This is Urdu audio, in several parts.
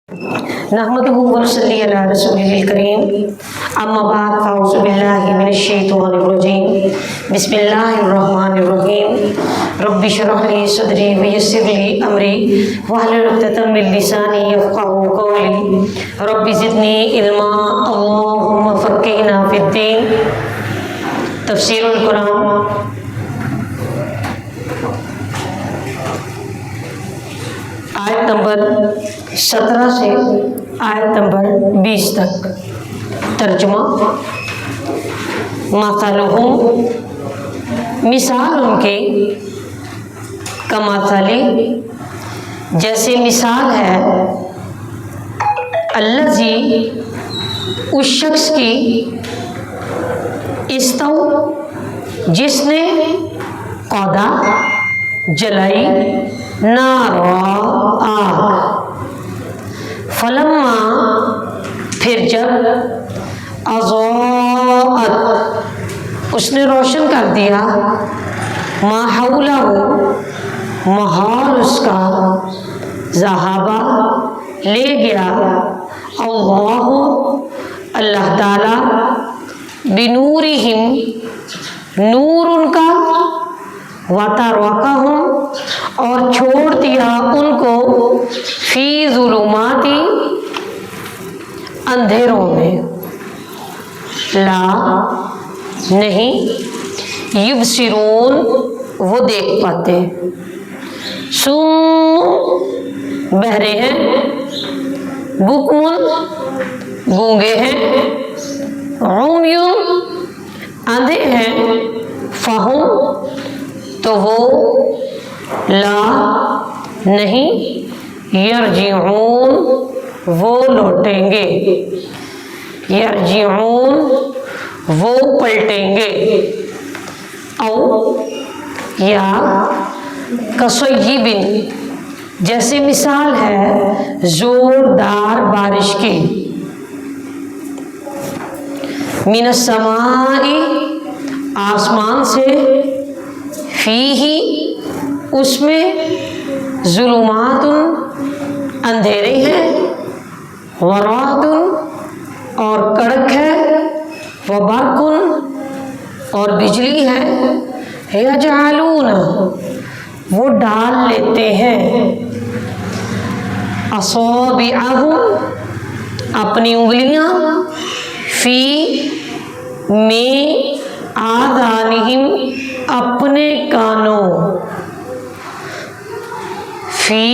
نحمدہ و نصلی علی رسولہ الکریم اما بعد فاعوذ باللہ من الشیطان الرجیم بسم اللہ الرحمن الرحیم رب اشرح لی صدری ویسر لی امری واحلل عقدۃ من لسانی یفقہوا قولی رب زدنی علما اللہم فقہنا فی الدین۔ تفسیر القرآن آیت نمبر 17 سے آیت نمبر 20 تک۔ ترجمہ: مثلہم، مثال ان کی، کمثلی، جیسے مثال ہے، الذی، اس شخص کی، استو، جس نے، قودا، جلائی، نارا، آگ، فلما، پھر جب، اضاءت، اس نے روشن کر دیا، ما حولہ، ماحول اس کا، ذہابا، لے گیا، اللہ، اللہ تعالی، بنورہم، نور ان کا، وترکہم، اور چھوڑ دیا ان کو، فی ظلمات، اندھیروں میں، لا، نہیں، یبصرون، وہ دیکھ پاتے، صم، بہرے ہیں، بکم، گونگے ہیں، عمی، اندھے ہیں، فہم، تو وہ، لا، نہیں، یرجعون، وہ لوٹیں گے، یرجعون، وہ پلٹیں گے، او، یا، کصیب، جیسے مثال ہے زوردار بارش کی، من السماء، آسمان سے، فیہ، اس میں، ظلمات، اندھیرے ہیں، ورعد، اور کڑک ہے، وبرق، اور بجلی ہے، یجعلون، وہ ڈال لیتے ہیں، اصابعہم، اپنی انگلیاں، فی، میں، آذانہم، اپنے کانوں، فی،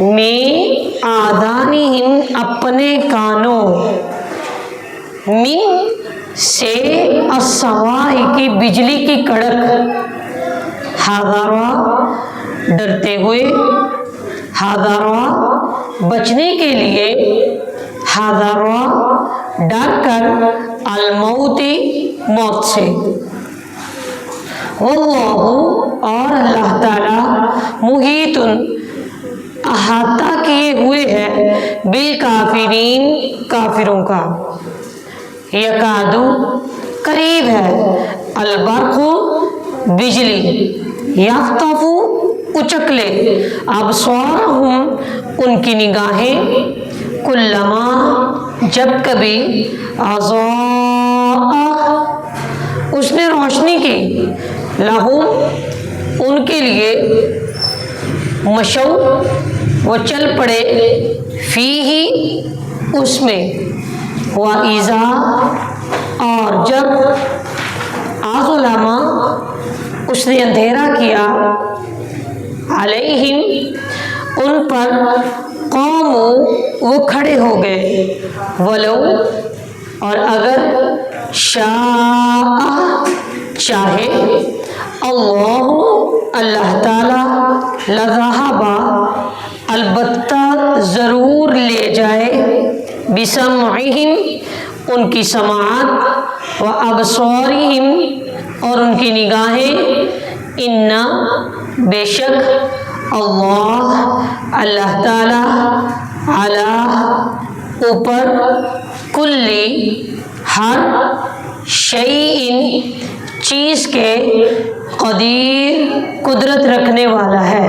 میں، آذانہم، اپنے کانوں، من، سے، الصواعق، بجلی کی کڑک، حذرا، ڈرتے ہوئے، حذرا، بچنے کے لیے، حذرا، ڈر کر، الموت، موت سے، واللہ، اور اللہ تعالی، محیط، احاطہ کیے ہوئے ہے، بالکافرین، کافروں کا، یکاد، قریب ہے، البرق، بجلی، یخطف، اچک لے، ابصارہم، ان کی نگاہیں، کلما، جب کبھی، اضاء، اس نے روشنی کی، لہم، ان کے لیے، مشو، وہ چل پڑے، فیہ، اس میں، وَإِذَا، اور جب، أَظْلَمَ، اس نے اندھیرا کیا، علیہم، ان پر، قاموا، وہ کھڑے ہو گئے، ولو، اور اگر، شاء، چاہے، اللہ، اللہ تعالی، لذہب، البتہ ضرور لے جائے، بسمعہم، ان کی سماعت، وابصارہم، اور ان کی نگاہیں، انا، بے شک، اللہ تعالی، علی، اوپر، کلی، ہر، شیء، چیز کے، قدیر، قدرت رکھنے والا ہے۔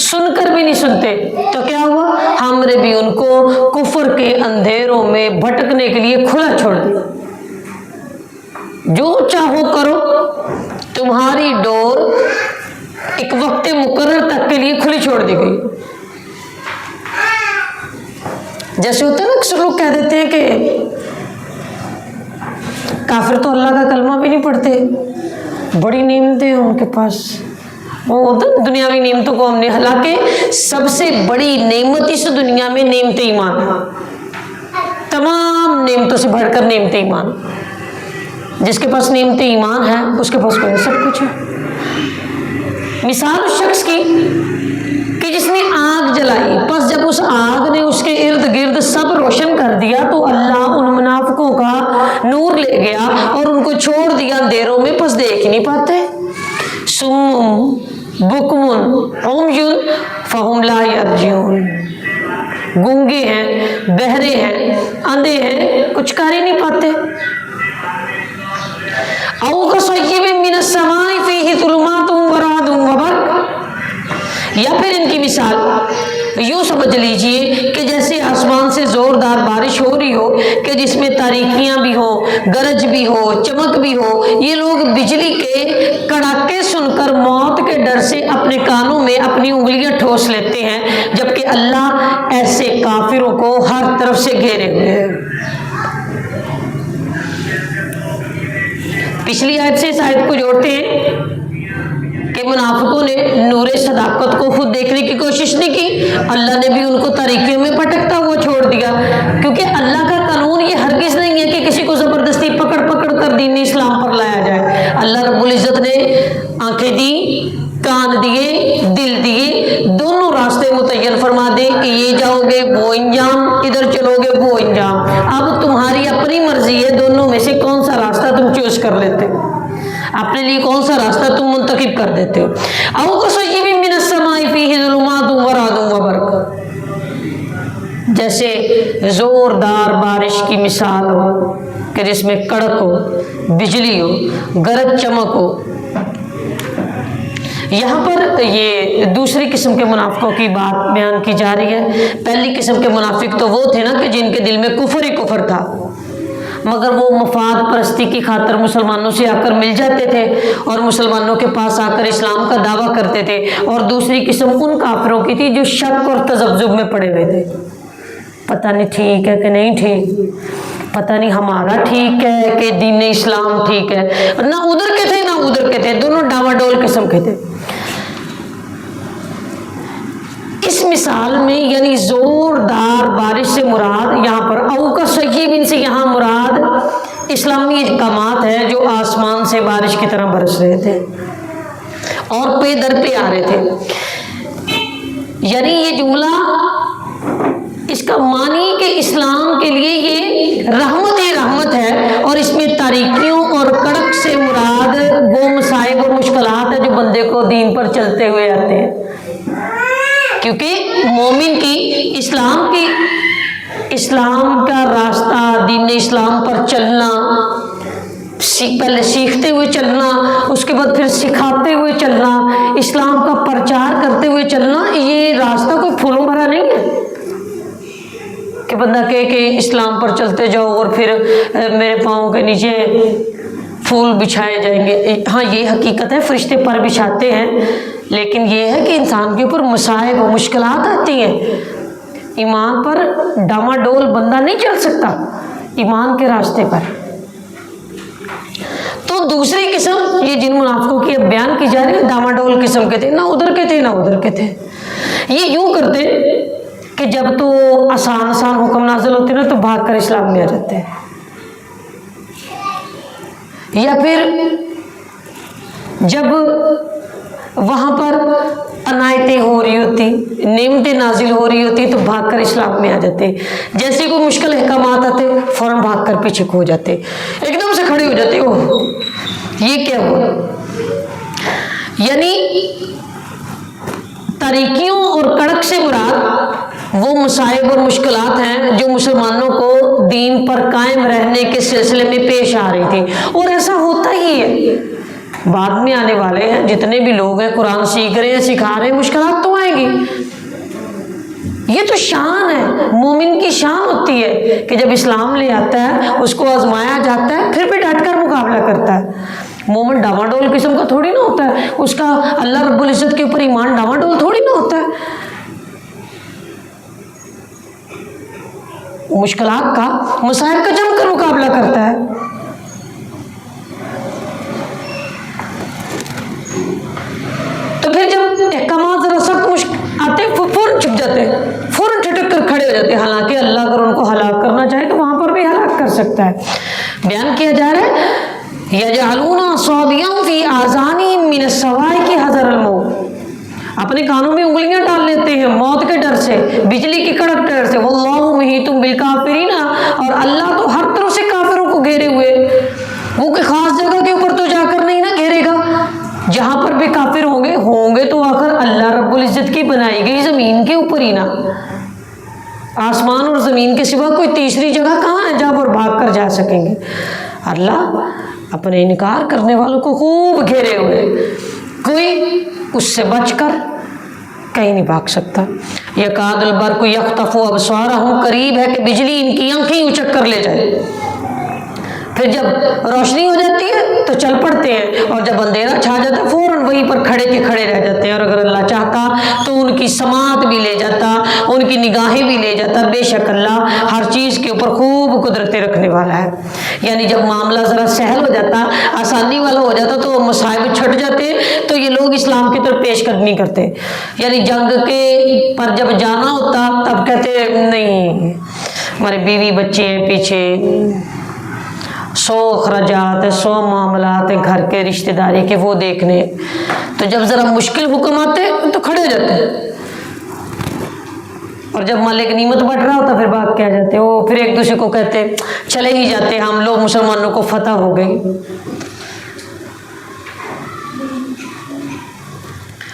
سن کر بھی نہیں سنتے، تو کیا ہوا؟ ہم نے بھی ان کو کفر کے اندھیروں میں بھٹکنے کے لیے کھلا چھوڑ دیا۔ جو چاہو کرو، تمہاری ڈور ایک وقت مقرر تک کے لیے کھلی چھوڑ دی گئی۔ جیسے ہوتا ہے نا، اکثر لوگ کہہ دیتے ہیں کہ کافر تو اللہ کا کلمہ بھی نہیں پڑھتے، بڑی نعمتیں ہیں ان کے پاس، وہ ہوتا ہے دنیاوی نعمتوں کو ہم نے، حالانکہ سب سے بڑی نعمت اس دنیا میں نعمت ایمان ہے، تمام نعمتوں سے بڑھ کر نعمت ایمان۔ جس کے پاس نعمت ایمان ہے اس کے پاس کوئی سب کچھ ہے۔ مثال اس شخص کی کہ جس نے آگ جلائی، پس جب اس آگ نے اس کے ارد گرد سب روشن کر دیا تو اللہ ان منافقوں کا نور لے گیا اور ان کو چھوڑ دیا اندھیروں میں، پس دیکھ نہیں پاتے۔ سم بکم عمی فہم لا یرجعون، گونگے ہیں، بہرے ہیں، اندھے ہیں، کچھ کر ہی نہیں پاتے۔ او کصیب من السماء فیہ ظلمات ورعد وبرق، یا پھر ان کی مثال یوں سمجھ لیجئے کہ جیسے آسمان سے زوردار بارش ہو رہی ہو کہ جس میں تاریکیاں بھی ہو، گرج بھی ہو، چمک بھی ہو، یہ لوگ بجلی کے کڑاکے سن کر موت کے ڈر سے اپنے کانوں میں اپنی انگلیاں ٹھوس لیتے ہیں، جبکہ اللہ ایسے کافروں کو ہر طرف سے گھیرے ہوئے ہے۔ پچھلی آیت سے اس آیت کو جوڑتے ہیں کہ منافقوں نے نور صداقت کو خود دیکھنے کی کوشش نہیں کی، اللہ نے بھی ان کو تاریکیوں میں پٹکتا ہوا چھوڑ دیا، کیونکہ اللہ کا قانون یہ ہرگز نہیں ہے کہ کسی کو زبردستی پکڑ کر دین اسلام پر لایا جائے۔ اللہ رب العزت نے آنکھیں دی، کان دیے، دل دیے، دونوں راستے متعین فرما دے کہ یہ جاؤ گے وہ انجام، ادھر چلو گے وہ انجام، اب تمہاری اپنی مرضی ہے دونوں میں سے کون سا راستہ تم چوز کر لیتے ہو، اپنے لیے کون سا راستہ تم منتخب کر دیتے ہو۔ او کصیب من السماء فیہ ظلمات ورعد وبرق، جیسے زوردار بارش کی مثال ہو کہ جس میں کڑک ہو، بجلی ہو، گرج چمک ہو۔ یہاں پر یہ دوسری قسم کے منافقوں کی بات بیان کی جا رہی ہے۔ پہلی قسم کے منافق تو وہ تھے نا کہ جن کے دل میں کفر ہی کفر تھا، مگر وہ مفاد پرستی کی خاطر مسلمانوں سے آ کر مل جاتے تھے اور مسلمانوں کے پاس آ کر اسلام کا دعویٰ کرتے تھے۔ اور دوسری قسم ان کافروں کی تھی جو شک اور تذبذب میں پڑے ہوئے تھے، پتہ نہیں ٹھیک ہے کہ نہیں ٹھیک، پتہ نہیں ہمارا ٹھیک ہے کہ دین اسلام ٹھیک ہے، نہ ادھر کے تھے نہ ادھر کے تھے، دونوں ڈاواڈول قسم کے تھے۔ اس مثال میں یعنی زوردار بارش سے مراد یہاں پر او کا سیب سے یہاں مراد اسلامی احکامات ہیں جو آسمان سے بارش کی طرح برس رہے تھے اور پے در پہ آ رہے تھے۔ یعنی یہ جملہ اس کا معنی کہ اسلام کے لیے یہ رحمت ہے، اور اس میں تاریکیوں اور کڑک سے مراد وہ مصائب اور مشکلات ہیں جو بندے کو دین پر چلتے ہوئے آتے ہیں، کیونکہ مومن کی اسلام کا راستہ، دین اسلام پر چلنا، پہلے سیکھتے ہوئے چلنا، اس کے بعد پھر سکھاتے ہوئے چلنا، اسلام کا پرچار کرتے ہوئے چلنا، یہ راستہ کوئی پھولوں بھرا نہیں ہے کہ بندہ کہے کہ اسلام پر چلتے جاؤ اور پھر میرے پاؤں کے نیچے پھول بچھائے جائیں گے۔ ہاں یہ حقیقت ہے، فرشتے پر بچھاتے ہیں، لیکن یہ ہے کہ انسان کے اوپر مصائب و مشکلات آتی ہیں۔ ایمان پر ڈاواڈول بندہ نہیں چل سکتا، ایمان کے راستے پر۔ تو دوسری قسم یہ جن منافقوں کی اب بیان کی جا رہی ہے، ڈاواڈول قسم کے تھے، نہ ادھر کے تھے نہ ادھر کے تھے۔ یہ یوں کرتے کہ جب تو آسان حکم نازل ہوتے نا تو بھاگ کر اسلام میں آ جاتے ہیں، یا پھر جب وہاں پر عنایتیں ہو رہی ہوتی، نعمتیں نازل ہو رہی ہوتی تو بھاگ کر اسلام میں آ جاتے، جیسے کوئی مشکل احکامات آتے فوراً بھاگ کر پیچھے کھو جاتے، ایک دم سے کھڑے ہو جاتے، اوہ یہ کیا ہوا۔ یعنی تاریکیوں اور کڑک سے مراد وہ مصائب اور مشکلات ہیں جو مسلمانوں کو دین پر قائم رہنے کے سلسلے میں پیش آ رہی تھی، اور ایسا ہوتا ہی ہے بعد میں آنے والے ہیں جتنے بھی لوگ ہیں قرآن سیکھ رہے ہیں سکھا رہے ہیں مشکلات تو آئیں گی. یہ تو شان ہے, مومن کی شان ہوتی ہے کہ جب اسلام لے آتا ہے اس کو آزمایا جاتا ہے پھر بھی ڈٹ کر مقابلہ کرتا ہے. مومن ڈاواں ڈول قسم کا تھوڑی نہ ہوتا ہے, اس کا اللہ رب العزت کے اوپر ایمان ڈاواں ڈول تھوڑی نہ ہوتا ہے. مشکلات کا مسائل کا جم کر مقابلہ کرتا ہے. تو پھر جب احکامات ذرا سخت آتے فوراً چھپ جاتے ہیں, فوراً چھٹک کر کھڑے ہو جاتے ہیں, حالانکہ اللہ اگر ان کو ہلاک کرنا چاہے تو وہاں پر بھی ہلاک کر سکتا ہے. بیان کیا جا رہا ہے یجعلون اصابعهم فی آذانہم من الصواعق حذر الموت, اپنے کانوں میں انگلیاں ڈال لیتے ہیں موت کے ڈر سے, بجلی کی کڑک ڈر سے. واللہ محیط بالکافرین, اور اللہ تو ہر طرف سے کافروں کو گھیرے ہوئے. وہ کوئی خاص جگہ کے اوپر تو جا کر نہیں نہ گھیرے گا, جہاں پر بھی کافر ہوں گے تو آخر اللہ رب العزت کی بنائی گئی زمین کے اوپر ہی نا. آسمان اور زمین کے سوا کوئی تیسری جگہ کہاں ہے جہاں پر بھاگ کر جا سکیں گے. اللہ اپنے انکار کرنے والوں کو خوب گھیرے ہوئے, کوئی اس سے بچ کر کہیں نہیں بھاگ سکتا. یکاد البرق یخطف ابصارہم, قریب ہے کہ بجلی ان کی آنکھیں اچک کر لے جائے. پھر جب روشنی ہو جاتی ہے تو چل پڑتے ہیں, اور جب اندھیرا چھا جاتا ہے فوراً وہیں پر کھڑے کے کھڑے رہ جاتے ہیں. اور اگر اللہ چاہتا تو ان کی سماعت بھی لے جاتا, ان کی نگاہیں بھی لے جاتا. بے شک اللہ ہر چیز کے اوپر خوب قدرتیں رکھنے والا ہے. یعنی جب معاملہ ذرا سہل ہو جاتا, آسانی والا ہو جاتا, تو مصائب چھٹ جاتے تو یہ لوگ اسلام کی طرف پیش قدمی کرتے. یعنی جنگ کے پر جب جانا ہوتا تب کہتے نہیں ہمارے بیوی بچے ہیں پیچھے, 100 اخراجات 100 معاملات ہیں گھر کے رشتہ داری کے وہ دیکھنے. تو جب ذرا مشکل حکم آتے تو کھڑے ہو جاتے, اور جب مالک نعمت بڑھ رہا ہوتا پھر بھاگ کے آ جاتے. وہ پھر ایک دوسرے کو کہتے چلے ہی جاتے ہم لوگ مسلمانوں کو فتح ہو گئی.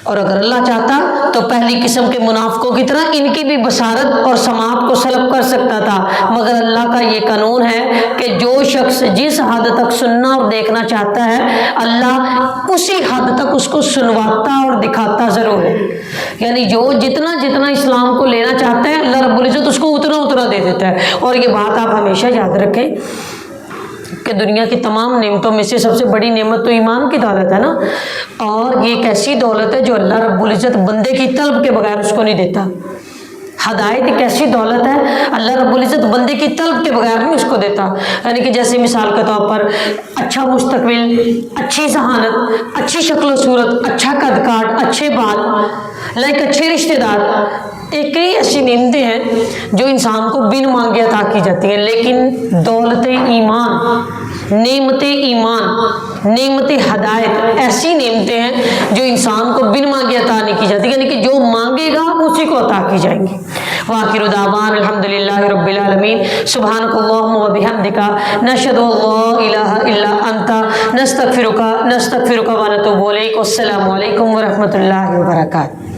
اور اگر اللہ چاہتا تو پہلی قسم کے منافقوں کی طرح ان کی بھی بصارت اور سماعت کو سلب کر سکتا تھا, مگر اللہ کا یہ قانون ہے کہ جو شخص جس حد تک سننا اور دیکھنا چاہتا ہے اللہ اسی حد تک اس کو سنواتا اور دکھاتا ضرور ہے. یعنی جو جتنا اسلام کو لینا چاہتا ہے اللہ رب العزت اس کو اتنا دے دیتا ہے. اور یہ بات آپ ہمیشہ یاد رکھیں کہ دنیا کی تمام نعمتوں میں سے سب سے بڑی نعمت تو ایمان کی دولت ہے نا, اور یہ ایک ایسی دولت ہے جو اللہ رب العزت بندے کی طلب کے بغیر اس کو نہیں دیتا. ہدایت ایک ایسی دولت ہے اللہ رب العزت بندے کی طلب کے بغیر نہیں اس کو دیتا. یعنی کہ جیسے مثال کے طور پر اچھا مستقبل, اچھی ذہانت, اچھی شکل و صورت, اچھا قد کاٹ, اچھے بال, اچھے رشتے دار, ایک کئی ایسی نعمتیں ہیں جو انسان کو بن مانگے عطا کی جاتی ہیں. لیکن دولت ایمان, نعمت ایمان, نعمت ہدایت ایسی نعمتیں ہیں جو انسان کو بن مانگے عطا نہیں کی جاتی, یعنی کہ جو مانگے گا اسی کو عطا کی جائیں گی. وآخر دعوانا الحمدللہ رب العالمین. سبحانک اللہم و بحمدک نشہد ان لا الہ الا انت نستغفرک و نتوب الیک. السلام علیکم ورحمۃ اللہ وبرکاتہ.